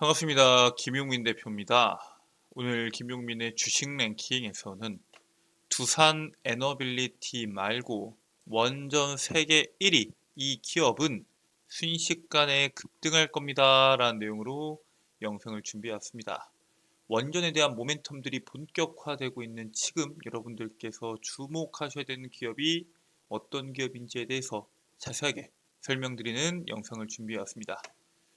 반갑습니다. 김용민 대표입니다. 오늘 김용민의 주식 랭킹에서는 두산 에너빌리티 말고 원전 세계 1위 이 기업은 순식간에 급등할 겁니다. 라는 내용으로 영상을 준비해왔습니다. 원전에 대한 모멘텀들이 본격화되고 있는 지금 여러분들께서 주목하셔야 되는 기업이 어떤 기업인지에 대해서 자세하게 설명드리는 영상을 준비해왔습니다.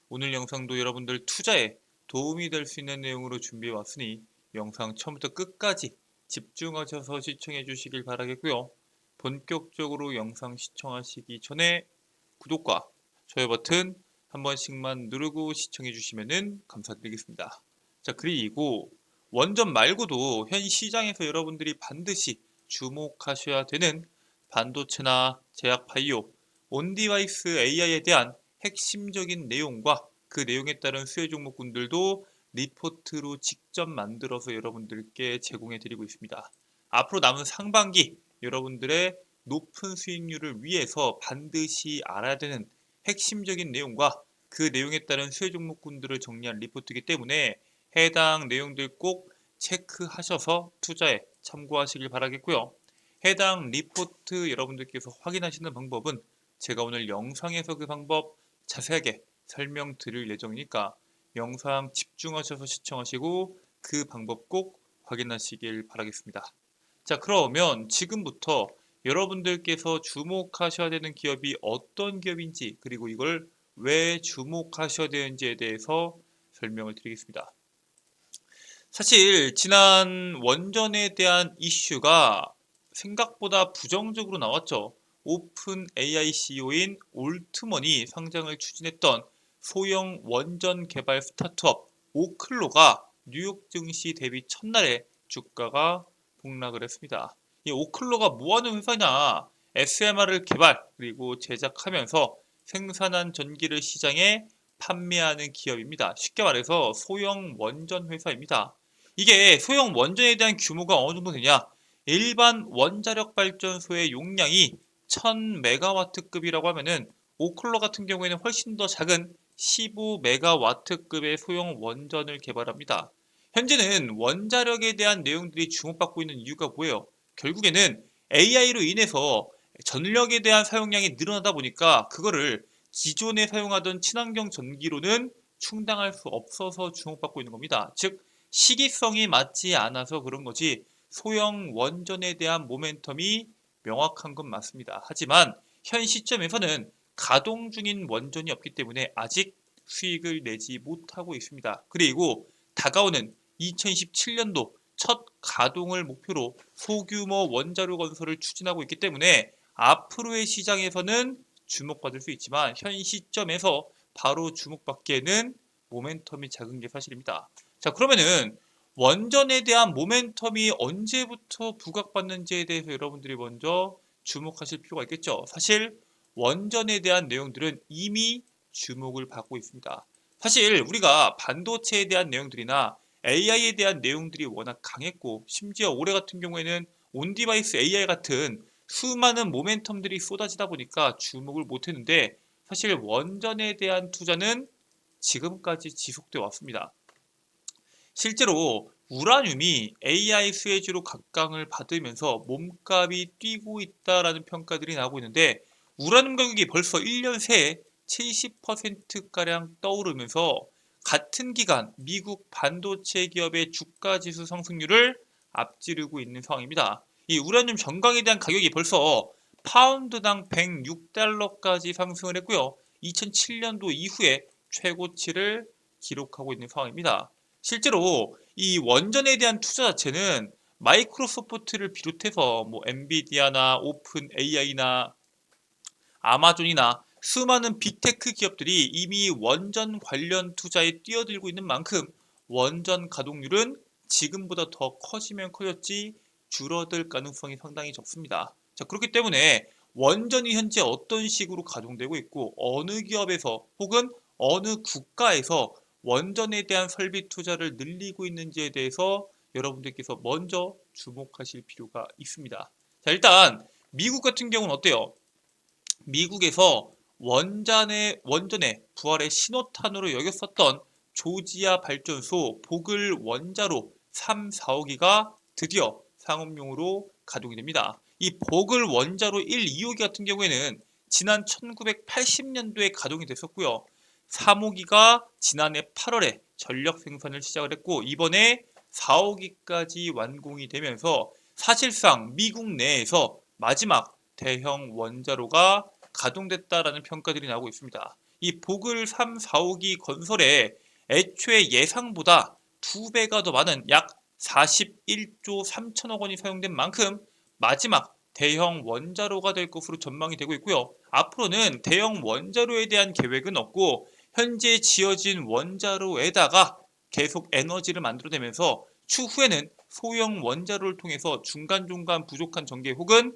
오늘 영상도 여러분들 투자에 도움이 될 수 있는 내용으로 준비해 왔으니 영상 처음부터 끝까지 집중하셔서 시청해 주시길 바라겠고요. 본격적으로 영상 시청하시기 전에 구독과 좋아요 버튼 한 번씩만 누르고 시청해 주시면 감사드리겠습니다. 자, 그리고 원전 말고도 현 시장에서 여러분들이 반드시 주목하셔야 되는 반도체나 제약 바이오, 온디바이스 AI에 대한 핵심적인 내용과 그 내용에 따른 수혜 종목군들도 리포트로 직접 만들어서 여러분들께 제공해 드리고 있습니다. 앞으로 남은 상반기 여러분들의 높은 수익률을 위해서 반드시 알아야 되는 핵심적인 내용과 그 내용에 따른 수혜 종목군들을 정리한 리포트이기 때문에 해당 내용들 꼭 체크하셔서 투자에 참고하시길 바라겠고요. 해당 리포트 여러분들께서 확인하시는 방법은 제가 오늘 영상에서 그 방법 자세하게 설명드릴 예정이니까 영상 집중하셔서 시청하시고 그 방법 꼭 확인하시길 바라겠습니다. 자, 그러면 지금부터 여러분들께서 주목하셔야 되는 기업이 어떤 기업인지 그리고 이걸 왜 주목하셔야 되는지에 대해서 설명을 드리겠습니다. 사실 지난 원전에 대한 이슈가 생각보다 부정적으로 나왔죠. 오픈 AI CEO인 올트먼이 상장을 추진했던 소형 원전 개발 스타트업 오클로가 뉴욕 증시 데뷔 첫날에 주가가 폭락을 했습니다. 이 오클로가 뭐하는 회사냐? SMR을 개발 그리고 제작하면서 생산한 전기를 시장에 판매하는 기업입니다. 쉽게 말해서 소형 원전 회사입니다. 이게 소형 원전에 대한 규모가 어느 정도 되냐? 일반 원자력 발전소의 용량이 1000메가와트급이라고 하면은 오클로 같은 경우에는 훨씬 더 작은 15메가와트급의 소형 원전을 개발합니다. 현재는 원자력에 대한 내용들이 주목받고 있는 이유가 뭐예요? 결국에는 AI로 인해서 전력에 대한 사용량이 늘어나다 보니까 그거를 기존에 사용하던 친환경 전기로는 충당할 수 없어서 주목받고 있는 겁니다. 즉 시기성이 맞지 않아서 그런 거지 소형 원전에 대한 모멘텀이 명확한 건 맞습니다. 하지만 현 시점에서는 가동 중인 원전이 없기 때문에 아직 수익을 내지 못하고 있습니다. 그리고 다가오는 2027년도 첫 가동을 목표로 소규모 원자로 건설을 추진하고 있기 때문에 앞으로의 시장에서는 주목받을 수 있지만 현 시점에서 바로 주목받기에는 모멘텀이 작은 게 사실입니다. 자, 그러면은 원전에 대한 모멘텀이 언제부터 부각받는지에 대해서 여러분들이 먼저 주목하실 필요가 있겠죠. 사실 원전에 대한 내용들은 이미 주목을 받고 있습니다. 사실 우리가 반도체에 대한 내용들이나 AI에 대한 내용들이 워낙 강했고 심지어 올해 같은 경우에는 온디바이스 AI 같은 수많은 모멘텀들이 쏟아지다 보니까 주목을 못했는데 사실 원전에 대한 투자는 지금까지 지속되어 왔습니다. 실제로 우라늄이 AI 수혜주로 각광을 받으면서 몸값이 뛰고 있다라는 평가들이 나오고 있는데 우라늄 가격이 벌써 1년 새에 70%가량 떠오르면서 같은 기간 미국 반도체 기업의 주가 지수 상승률을 앞지르고 있는 상황입니다. 이 우라늄 전광에 대한 가격이 벌써 파운드당 106달러까지 상승을 했고요. 2007년도 이후에 최고치를 기록하고 있는 상황입니다. 실제로 이 원전에 대한 투자 자체는 마이크로소프트를 비롯해서 뭐 엔비디아나 오픈 AI나 아마존이나 수많은 빅테크 기업들이 이미 원전 관련 투자에 뛰어들고 있는 만큼 원전 가동률은 지금보다 더 커지면 커졌지 줄어들 가능성이 상당히 적습니다. 자, 그렇기 때문에 원전이 현재 어떤 식으로 가동되고 있고 어느 기업에서 혹은 어느 국가에서 원전에 대한 설비 투자를 늘리고 있는지에 대해서 여러분들께서 먼저 주목하실 필요가 있습니다. 자, 일단 미국 같은 경우는 어때요? 미국에서 원전의 부활의 신호탄으로 여겼었던 조지아 발전소 보글 원자로 3, 4호기가 드디어 상업용으로 가동이 됩니다. 이 보글 원자로 1, 2호기 같은 경우에는 지난 1980년도에 가동이 됐었고요. 3호기가 지난해 8월에 전력 생산을 시작을 했고, 이번에 4호기까지 완공이 되면서 사실상 미국 내에서 마지막 대형 원자로가 가동됐다라는 평가들이 나오고 있습니다. 이 보글 3, 4호기 건설에 애초에 예상보다 2배가 더 많은 약 41조 3천억 원이 사용된 만큼 마지막 대형 원자로가 될 것으로 전망이 되고 있고요. 앞으로는 대형 원자로에 대한 계획은 없고 현재 지어진 원자로에다가 계속 에너지를 만들어내면서 추후에는 소형 원자로를 통해서 중간중간 부족한 전기 혹은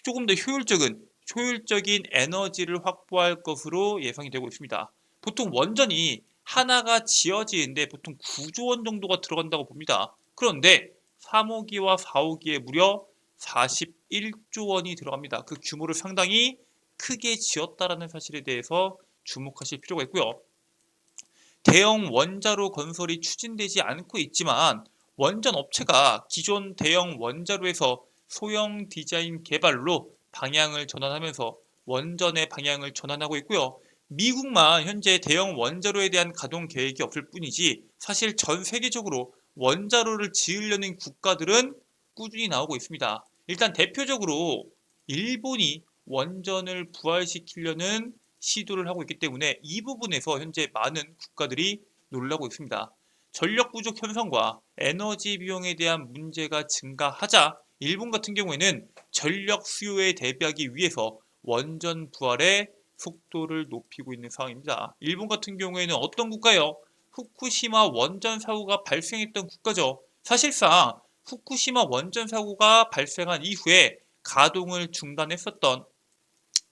조금 더 효율적인 에너지를 확보할 것으로 예상이 되고 있습니다. 보통 원전이 하나가 지어지는데 보통 9조 원 정도가 들어간다고 봅니다. 그런데 3호기와 4호기에 무려 41조 원이 들어갑니다. 그 규모를 상당히 크게 지었다라는 사실에 대해서 주목하실 필요가 있고요. 대형 원자로 건설이 추진되지 않고 있지만 원전 업체가 기존 대형 원자로에서 소형 디자인 개발로 방향을 전환하면서 원전의 방향을 전환하고 있고요. 미국만 현재 대형 원자로에 대한 가동 계획이 없을 뿐이지 사실 전 세계적으로 원자로를 지으려는 국가들은 꾸준히 나오고 있습니다. 일단 대표적으로 일본이 원전을 부활시키려는 시도를 하고 있기 때문에 이 부분에서 현재 많은 국가들이 놀라고 있습니다. 전력 부족 현상과 에너지 비용에 대한 문제가 증가하자 일본 같은 경우에는 전력 수요에 대비하기 위해서 원전 부활의 속도를 높이고 있는 상황입니다. 일본 같은 경우에는 어떤 국가요? 후쿠시마 원전 사고가 발생했던 국가죠. 사실상 후쿠시마 원전 사고가 발생한 이후에 가동을 중단했었던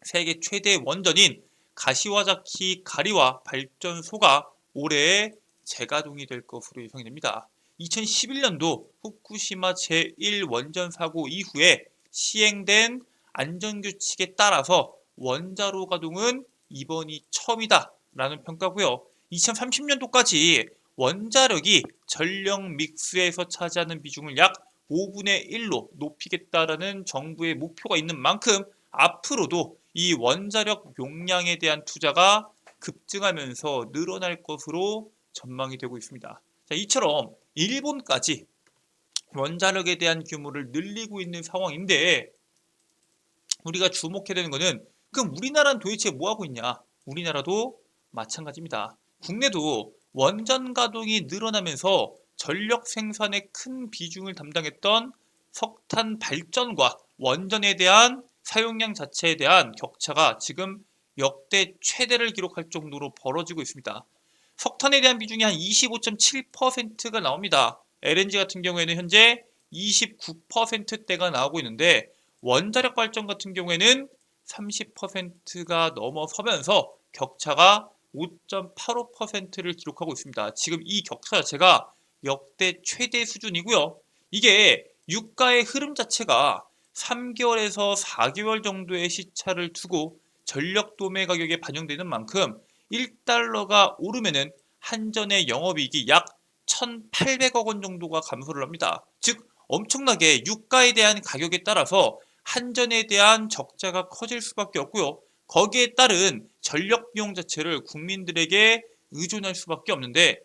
세계 최대 원전인 가시와자키 가리와 발전소가 올해 재가동이 될 것으로 예상이 됩니다. 2011년도 후쿠시마 제1원전 사고 이후에 시행된 안전규칙에 따라서 원자로 가동은 이번이 처음이다라는 평가고요. 2030년도까지 원자력이 전력 믹스에서 차지하는 비중을 약 5분의 1로 높이겠다라는 정부의 목표가 있는 만큼 앞으로도 이 원자력 용량에 대한 투자가 급증하면서 늘어날 것으로 전망이 되고 있습니다. 자, 이처럼 일본까지 원자력에 대한 규모를 늘리고 있는 상황인데 우리가 주목해야 되는 것은 그럼 우리나라는 도대체 뭐 하고 있냐? 우리나라도 마찬가지입니다. 국내도 원전 가동이 늘어나면서 전력 생산에 큰 비중을 담당했던 석탄 발전과 원전에 대한 사용량 자체에 대한 격차가 지금 역대 최대를 기록할 정도로 벌어지고 있습니다. 석탄에 대한 비중이 한 25.7%가 나옵니다. LNG 같은 경우에는 현재 29%대가 나오고 있는데 원자력 발전 같은 경우에는 30%가 넘어서면서 격차가 5.85%를 기록하고 있습니다. 지금 이 격차 자체가 역대 최대 수준이고요. 이게 유가의 흐름 자체가 3개월에서 4개월 정도의 시차를 두고 전력 도매 가격에 반영되는 만큼 1달러가 오르면은 한전의 영업이익이 약 1,800억 원 정도가 감소를 합니다. 즉 엄청나게 유가에 대한 가격에 따라서 한전에 대한 적자가 커질 수밖에 없고요. 거기에 따른 전력 비용 자체를 국민들에게 의존할 수밖에 없는데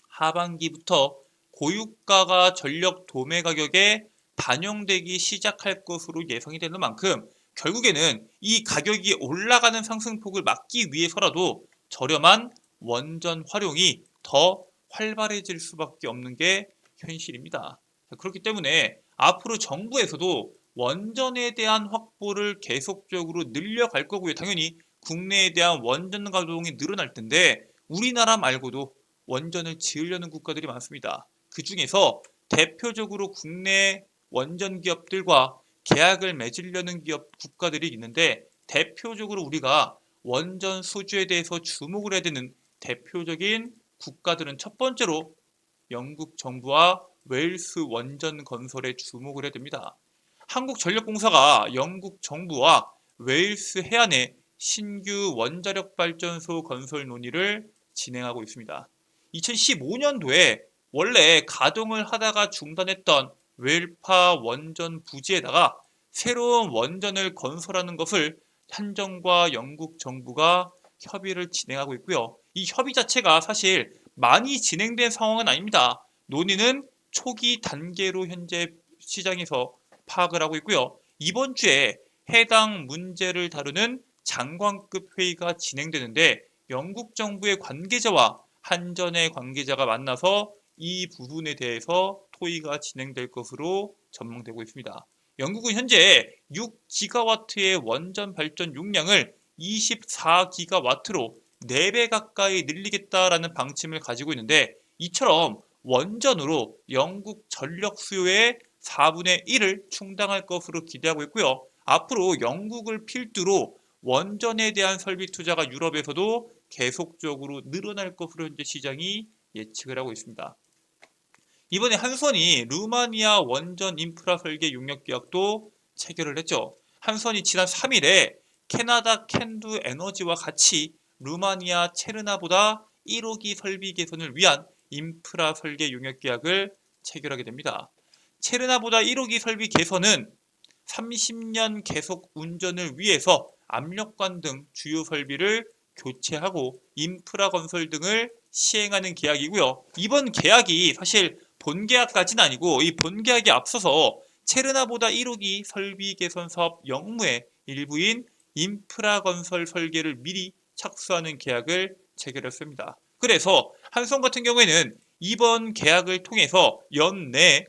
하반기부터 고유가가 전력 도매 가격에 반영되기 시작할 것으로 예상이 되는 만큼 결국에는 이 가격이 올라가는 상승폭을 막기 위해서라도 저렴한 원전 활용이 더 활발해질 수밖에 없는 게 현실입니다. 그렇기 때문에 앞으로 정부에서도 원전에 대한 확보를 계속적으로 늘려갈 거고요. 당연히 국내에 대한 원전 가동이 늘어날 텐데 우리나라 말고도 원전을 지으려는 국가들이 많습니다. 그 중에서 대표적으로 국내 원전 기업들과 계약을 맺으려는 국가들이 있는데 대표적으로 우리가 원전 수주에 대해서 주목을 해야 되는 대표적인 국가들은 첫 번째로 영국 정부와 웨일스 원전 건설에 주목을 해야 됩니다. 한국전력공사가 영국 정부와 웨일스 해안에 신규 원자력 발전소 건설 논의를 진행하고 있습니다. 2015년도에 원래 가동을 하다가 중단했던 웰파 원전 부지에다가 새로운 원전을 건설하는 것을 한정과 영국 정부가 협의를 진행하고 있고요. 이 협의 자체가 사실 많이 진행된 상황은 아닙니다. 논의는 초기 단계로 현재 시장에서 파악을 하고 있고요. 이번 주에 해당 문제를 다루는 장관급 회의가 진행되는데 영국 정부의 관계자와 한전의 관계자가 만나서 이 부분에 대해서 토의가 진행될 것으로 전망되고 있습니다. 영국은 현재 6기가와트의 원전 발전 용량을 24기가와트로 4배 가까이 늘리겠다라는 방침을 가지고 있는데 이처럼 원전으로 영국 전력 수요의 4분의 1을 충당할 것으로 기대하고 있고요. 앞으로 영국을 필두로 원전에 대한 설비 투자가 유럽에서도 계속적으로 늘어날 것으로 현재 시장이 예측을 하고 있습니다. 이번에 한선이 루마니아 원전 인프라 설계 용역 계약도 체결을 했죠. 한선이 지난 3일에 캐나다 캔두 에너지와 같이 루마니아 체르나보다 1호기 설비 개선을 위한 인프라 설계 용역 계약을 체결하게 됩니다. 체르나보다 1호기 설비 개선은 30년 계속 운전을 위해서 압력관 등 주요 설비를 교체하고 인프라 건설 등을 시행하는 계약이고요. 이번 계약이 사실 본 계약까지는 아니고 이 본 계약에 앞서서 체르나보다 1호기 설비 개선 사업 영무의 일부인 인프라 건설 설계를 미리 착수하는 계약을 체결했습니다. 그래서 한성 같은 경우에는 이번 계약을 통해서 연내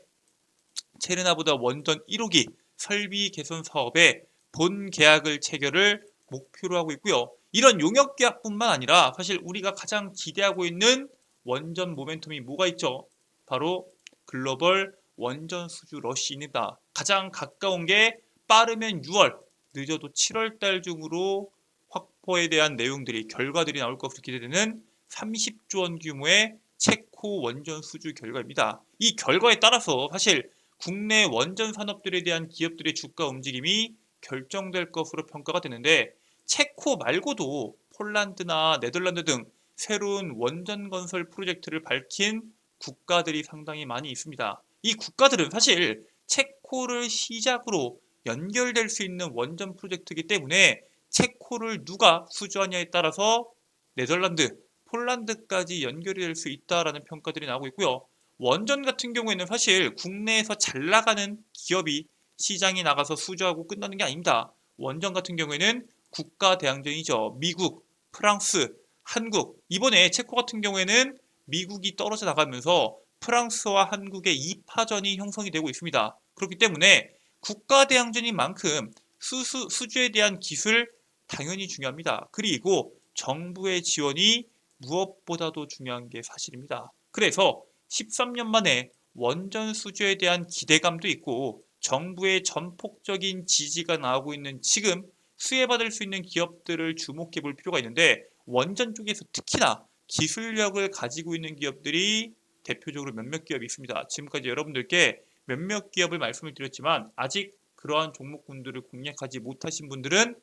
체르나보다 원전 1호기 설비 개선 사업에 본 계약을 체결을 목표로 하고 있고요. 이런 용역 계약뿐만 아니라 사실 우리가 가장 기대하고 있는 원전 모멘텀이 뭐가 있죠? 바로 글로벌 원전 수주 러시입니다. 가장 가까운 게 빠르면 6월, 늦어도 7월 달 중으로 확보에 대한 내용들이 결과들이 나올 것으로 기대되는 30조 원 규모의 체코 원전 수주 결과입니다. 이 결과에 따라서 사실 국내 원전 산업들에 대한 기업들의 주가 움직임이 결정될 것으로 평가가 되는데 체코 말고도 폴란드나 네덜란드 등 새로운 원전 건설 프로젝트를 밝힌 국가들이 상당히 많이 있습니다. 이 국가들은 사실 체코를 시작으로 연결될 수 있는 원전 프로젝트이기 때문에 체코를 누가 수주하냐에 따라서 네덜란드, 폴란드까지 연결이 될 수 있다라는 평가들이 나오고 있고요. 원전 같은 경우에는 사실 국내에서 잘 나가는 기업이 시장에 나가서 수주하고 끝나는 게 아닙니다. 원전 같은 경우에는 국가 대항전이죠. 미국, 프랑스, 한국. 이번에 체코 같은 경우에는 미국이 떨어져 나가면서 프랑스와 한국의 2파전이 형성이 되고 있습니다. 그렇기 때문에 국가 대항전인 만큼 수주에 대한 기술 당연히 중요합니다. 그리고 정부의 지원이 무엇보다도 중요한 게 사실입니다. 그래서 13년 만에 원전 수주에 대한 기대감도 있고 정부의 전폭적인 지지가 나오고 있는 지금 수혜받을 수 있는 기업들을 주목해 볼 필요가 있는데 원전 쪽에서 특히나 기술력을 가지고 있는 기업들이 대표적으로 몇몇 기업이 있습니다. 지금까지 여러분들께 몇몇 기업을 말씀을 드렸지만 아직 그러한 종목군들을 공략하지 못하신 분들은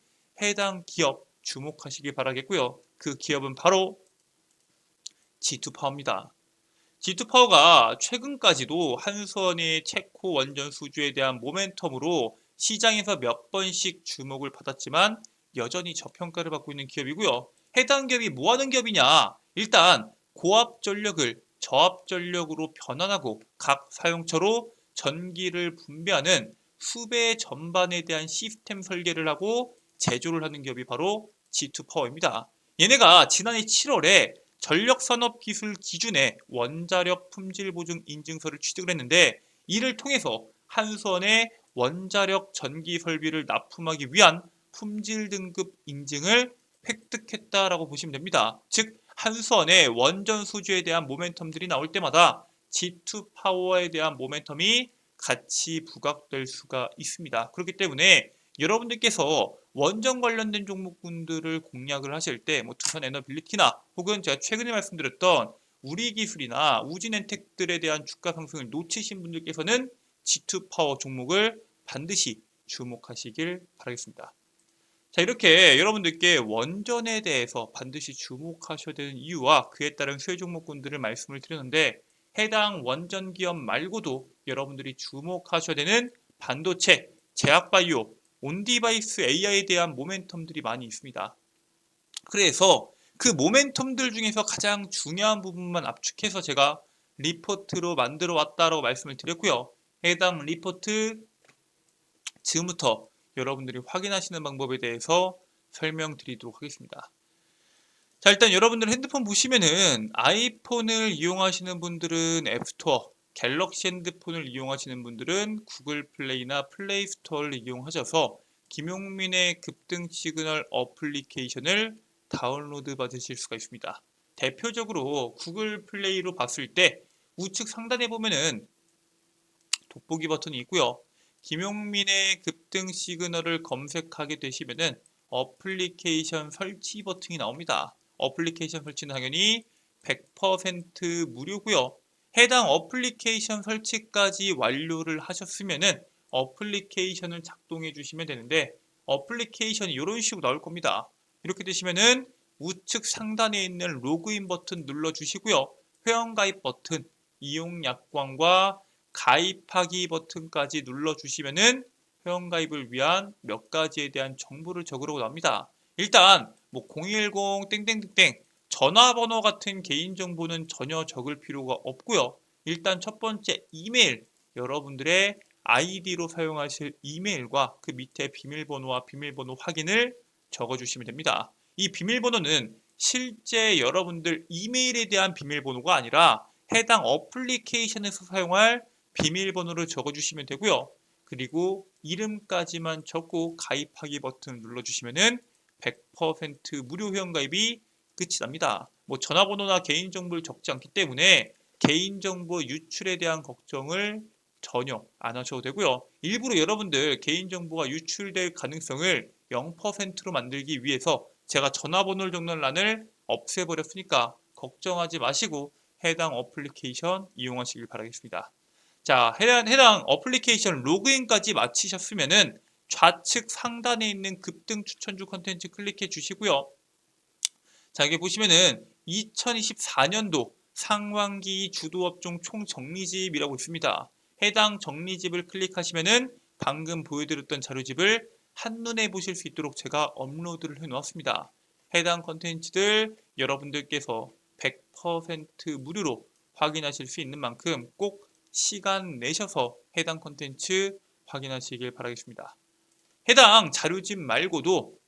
해당 기업 주목하시기 바라겠고요. 그 기업은 바로 G2파워입니다. G2파워가 최근까지도 한선의 체코 원전 수주에 대한 모멘텀으로 시장에서 몇 번씩 주목을 받았지만 여전히 저평가를 받고 있는 기업이고요. 해당 기업이 뭐 하는 기업이냐? 일단 고압 전력을 저압 전력으로 변환하고 각 사용처로 전기를 분배하는 수배 전반에 대한 시스템 설계를 하고 제조를 하는 기업이 바로 G2파워입니다. 얘네가 지난해 7월에 전력산업기술 기준의 원자력 품질 보증 인증서를 취득을 했는데 이를 통해서 한선의 원자력 전기 설비를 납품하기 위한 품질 등급 인증을 획득했다라고 보시면 됩니다. 즉 한선의 원전 수주에 대한 모멘텀들이 나올 때마다 G2파워에 대한 모멘텀이 같이 부각될 수가 있습니다. 그렇기 때문에 여러분들께서 원전 관련된 종목군들을 공략을 하실 때 두산 에너빌리티나 혹은 제가 최근에 말씀드렸던 우리기술이나 우진엔텍들에 대한 주가 상승을 놓치신 분들께서는 G2파워 종목을 반드시 주목하시길 바라겠습니다. 자, 이렇게 여러분들께 원전에 대해서 반드시 주목하셔야 되는 이유와 그에 따른 수혜 종목군들을 말씀을 드렸는데, 해당 원전 기업 말고도 여러분들이 주목하셔야 되는 반도체, 제약바이오, 온디바이스 AI에 대한 모멘텀들이 많이 있습니다. 그래서 그 모멘텀들 중에서 가장 중요한 부분만 압축해서 제가 리포트로 만들어 왔다라고 말씀을 드렸고요. 해당 리포트 지금부터 여러분들이 확인하시는 방법에 대해서 설명드리도록 하겠습니다. 자, 일단 여러분들 핸드폰 보시면은 아이폰을 이용하시는 분들은 앱스토어, 갤럭시 핸드폰을 이용하시는 분들은 구글 플레이나 플레이 스토어를 이용하셔서 김용민의 급등 시그널 어플리케이션을 다운로드 받으실 수가 있습니다. 대표적으로 구글 플레이로 봤을 때 우측 상단에 보면은 돋보기 버튼이 있고요. 김용민의 급등 시그널을 검색하게 되시면은 어플리케이션 설치 버튼이 나옵니다. 어플리케이션 설치는 당연히 100% 무료고요. 해당 어플리케이션 설치까지 완료를 하셨으면은 어플리케이션을 작동해 주시면 되는데, 어플리케이션이 이런 식으로 나올 겁니다. 이렇게 되시면은 우측 상단에 있는 로그인 버튼 눌러 주시고요. 회원가입 버튼, 이용 약관과 가입하기 버튼까지 눌러주시면은 회원가입을 위한 몇 가지에 대한 정보를 적으라고 나옵니다. 일단 뭐 010 땡땡땡땡 전화번호 같은 개인정보는 전혀 적을 필요가 없고요. 일단 첫 번째 이메일, 여러분들의 아이디로 사용하실 이메일과 그 밑에 비밀번호와 비밀번호 확인을 적어주시면 됩니다. 이 비밀번호는 실제 여러분들 이메일에 대한 비밀번호가 아니라 해당 어플리케이션에서 사용할 비밀번호를 적어주시면 되고요. 그리고 이름까지만 적고 가입하기 버튼 눌러주시면은 100% 무료 회원가입이 끝이 납니다. 뭐 전화번호나 개인정보를 적지 않기 때문에 개인정보 유출에 대한 걱정을 전혀 안 하셔도 되고요. 일부러 여러분들 개인정보가 유출될 가능성을 0%로 만들기 위해서 제가 전화번호를 적는 란을 없애버렸으니까 걱정하지 마시고 해당 어플리케이션 이용하시길 바라겠습니다. 자, 해당 어플리케이션 로그인까지 마치셨으면은 좌측 상단에 있는 급등 추천주 컨텐츠 클릭해 주시고요. 자, 여기 보시면은 2024년도 상반기 주도업종 총정리집이라고 있습니다. 해당 정리집을 클릭하시면은 방금 보여드렸던 자료집을 한눈에 보실 수 있도록 제가 업로드를 해 놓았습니다. 해당 컨텐츠들 여러분들께서 100% 무료로 확인하실 수 있는 만큼 꼭 시간 내셔서 해당 컨텐츠 확인하시길 바라겠습니다. 해당 자료집 말고도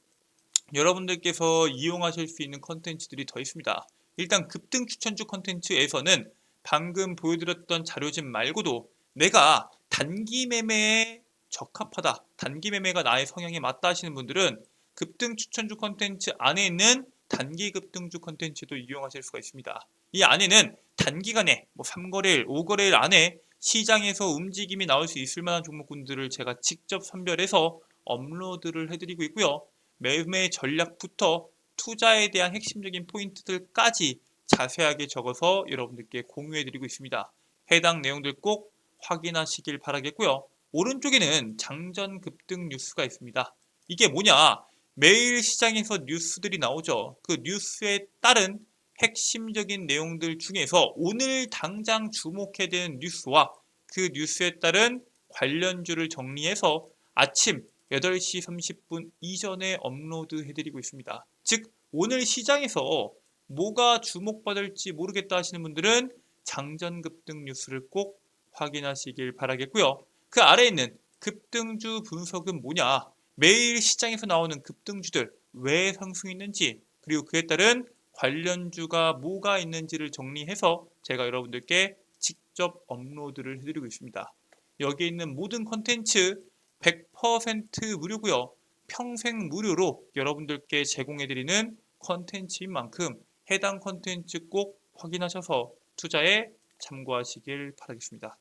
여러분들께서 이용하실 수 있는 컨텐츠들이 더 있습니다. 일단 급등 추천주 컨텐츠에서는 방금 보여드렸던 자료집 말고도 내가 단기 매매에 적합하다, 단기 매매가 나의 성향에 맞다 하시는 분들은 급등 추천주 컨텐츠 안에 있는 단기 급등주 컨텐츠도 이용하실 수가 있습니다. 이 안에는 단기간에 뭐 3거래일, 5거래일 안에 시장에서 움직임이 나올 수 있을 만한 종목군들을 제가 직접 선별해서 업로드를 해드리고 있고요. 매매 전략부터 투자에 대한 핵심적인 포인트들까지 자세하게 적어서 여러분들께 공유해드리고 있습니다. 해당 내용들 꼭 확인하시길 바라겠고요. 오른쪽에는 장전 급등 뉴스가 있습니다. 이게 뭐냐? 매일 시장에서 뉴스들이 나오죠. 그 뉴스에 따른 핵심적인 내용들 중에서 오늘 당장 주목해야 되는 뉴스와 그 뉴스에 따른 관련주를 정리해서 아침 8시 30분 이전에 업로드 해드리고 있습니다. 즉 오늘 시장에서 뭐가 주목받을지 모르겠다 하시는 분들은 장전 급등 뉴스를 꼭 확인하시길 바라겠고요. 그 아래에 있는 급등주 분석은 뭐냐? 매일 시장에서 나오는 급등주들 왜 상승했는지, 그리고 그에 따른 관련주가 뭐가 있는지를 정리해서 제가 여러분들께 직접 업로드를 해드리고 있습니다. 여기에 있는 모든 컨텐츠 100% 무료고요. 평생 무료로 여러분들께 제공해드리는 컨텐츠인 만큼 해당 컨텐츠 꼭 확인하셔서 투자에 참고하시길 바라겠습니다.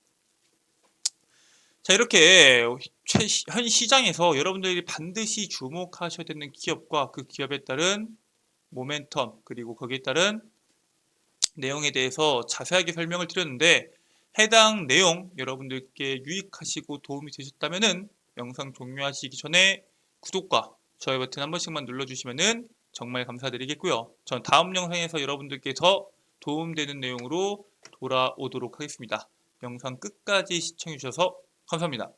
자, 이렇게 현 시장에서 여러분들이 반드시 주목하셔야 되는 기업과 그 기업에 따른 모멘텀, 그리고 거기에 따른 내용에 대해서 자세하게 설명을 드렸는데, 해당 내용 여러분들께 유익하시고 도움이 되셨다면 영상 종료하시기 전에 구독과 좋아요 버튼 한 번씩만 눌러주시면은 정말 감사드리겠고요. 전 다음 영상에서 여러분들께 더 도움되는 내용으로 돌아오도록 하겠습니다. 영상 끝까지 시청해주셔서 감사합니다.